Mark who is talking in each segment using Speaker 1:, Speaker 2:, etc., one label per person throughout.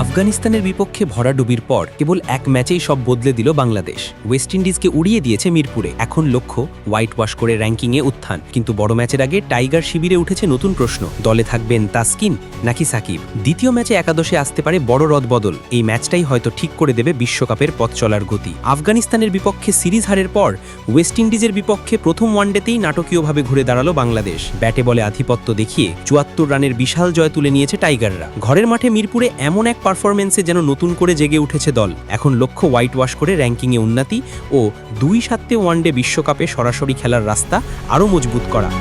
Speaker 1: আফগানিস্তানের বিপক্ষে ভরাডুবির পর কেবল এক ম্যাচেই সব বদলে দিল বাংলাদেশ। ওয়েস্ট ইন্ডিজকে উড়িয়ে দিয়েছে মিরপুরে। এখন লক্ষ্য হোয়াইট ওয়াশ করে র্যাঙ্কিংয়ে উত্থান। কিন্তু বড় ম্যাচের আগে টাইগার শিবিরে উঠেছে নতুন প্রশ্ন, দলে থাকবেন তাসকিন নাকি সাকিব। দ্বিতীয় ম্যাচে একাদশে আসতে পারে বড় রদবদল। এই ম্যাচটাই হয়তো ঠিক করে দেবে বিশ্বকাপের পথ চলার গতি। আফগানিস্তানের বিপক্ষে সিরিজ হারের পর ওয়েস্ট ইন্ডিজের বিপক্ষে প্রথম ওয়ানডেতেই নাটকীয়ভাবে ঘুরে দাঁড়ালো বাংলাদেশ। ব্যাটে বলে আধিপত্য দেখিয়ে ৭৪ রানের বিশাল জয় তুলে নিয়েছে টাইগাররা। ঘরের মাঠে মিরপুরে এমন এক পারফরমেন্সে যেন নতুন করে জেগে উঠেছে দল। এখন লক্ষ্য হোয়াইট ওয়াশ করে র্যাঙ্কিংয়ে উন্নতি ও ২-৭ ওয়ানডে বিশ্বকাপে সরাসরি খেলার রাস্তা আরও মজবুত করা।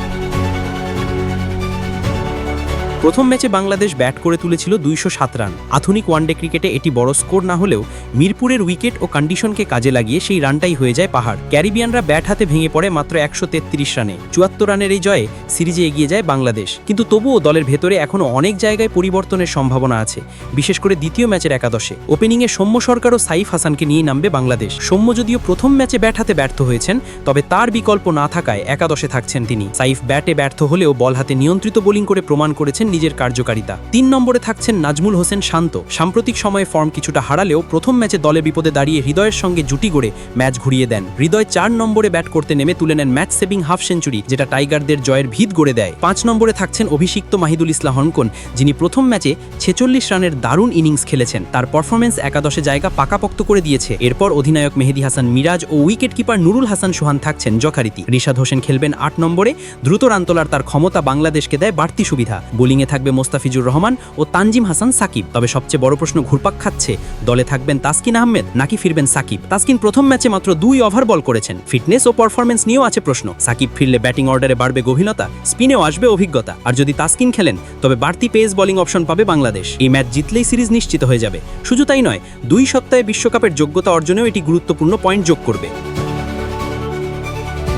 Speaker 1: প্রথম ম্যাচে বাংলাদেশ ব্যাট করে তুলেছিল ২০৭ রান। আধুনিক ওয়ানডে ক্রিকেটে এটি বড় স্কোর না হলেও মিরপুরের উইকেট ও কন্ডিশনকে কাজে লাগিয়ে সেই রানটাই হয়ে যায় পাহাড়। ক্যারিবিয়ানরা ব্যাট হাতে ভেঙে পড়ে মাত্র ১৩৩ রানে। ৭৪ রানের এই জয়ে সিরিজে এগিয়ে যায় বাংলাদেশ। কিন্তু তবুও দলের ভেতরে এখনও অনেক জায়গায় পরিবর্তনের সম্ভাবনা আছে, বিশেষ করে দ্বিতীয় ম্যাচের একাদশে। ওপেনিংয়ে সৌম্য সরকার ও সাইফ হাসানকে নিয়ে নামবে বাংলাদেশ। সৌম্য যদিও প্রথম ম্যাচে ব্যাট হাতে ব্যর্থ হয়েছেন, তবে তার বিকল্প না থাকায় একাদশে থাকছেন তিনি। সাইফ ব্যাটে ব্যর্থ হলেও বল হাতে নিয়ন্ত্রিত বোলিং করে প্রমাণ করেছেন নিজের কার্যকারিতা। ৩ নম্বরে থাকছেন নাজমুল হোসেন শান্ত। সাম্প্রতিক সময়ে ফর্ম কিছুটা হারালেও প্রথম ম্যাচে দলে বিপদে দাঁড়িয়ে হৃদয়ের সঙ্গে জুটি গড়ে ম্যাচ ঘুরিয়ে দেন। হৃদয় ৪ নম্বরে ব্যাট করতে নেমে তুলে নেন ম্যাচ সেভিং হাফ সেঞ্চুরি, যেটা টাইগারদের জয়ের ভিত গড়ে দেয়। ৫ নম্বরে থাকছেন অভিষিক্ত মাহিদুল ইসলাম হনকন, যিনি প্রথম ম্যাচে ৪৬ রানের দারুণ ইনিংস খেলেছেন। তার পারফরমেন্স একাদশে জায়গা পাকাপোক্ত করে দিয়েছে। এরপর অধিনায়ক মেহেদী হাসান মিরাজ ও উইকেট কিপার নুরুল হাসান সোহান থাকছেন যথারীতি। রিশাদ হোসেন খেলবেন ৮ নম্বরে। দ্রুত রান তোলার তার ক্ষমতা বাংলাদেশকে দেয় বাড়তি সুবিধা। বোলিংয়ে থাকবে মোস্তাফিজুর রহমান ও তানজিম হাসান সাকিব। তবে সবচেয়ে বড় প্রশ্ন ঘুরপাক খাচ্ছে, দলে থাকবেন তাসকিন আহমেদ নাকি ফিরবেন সাকিব। তাসকিন প্রথম ম্যাচে মাত্র ২ ওভার বল করেছেন। ফিটনেস ও পারফরমেন্স নিয়েও আছে প্রশ্ন। সাকিব ফিরলে ব্যাটিং অর্ডারে বাড়বে গভীরতা, স্পিনেও আসবে অভিজ্ঞতা। আর যদি তাসকিন খেলেন তবে বাড়তি পেস বোলিং অপশন পাবে বাংলাদেশ। এই ম্যাচ জিতলেই সিরিজ নিশ্চিত হয়ে যাবে। শুধু তাই নয়, ২ সপ্তাহে বিশ্বকাপের যোগ্যতা অর্জনেও এটি গুরুত্বপূর্ণ পয়েন্ট যোগ করবে।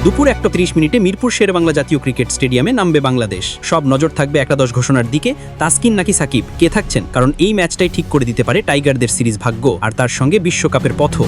Speaker 1: দুপুর ১:৩০ মিরপুর শেরেবাংলা জাতীয় ক্রিকেট স্টেডিয়ামে নামবে বাংলাদেশ। সব নজর থাকবে একাদশ ঘোষণার দিকে। তাসকিন নাকি সাকিব, কে থাকছেন? কারণ এই ম্যাচটাই ঠিক করে দিতে পারে টাইগারদের সিরিজ ভাগ্য আর তার সঙ্গে বিশ্বকাপের পথও।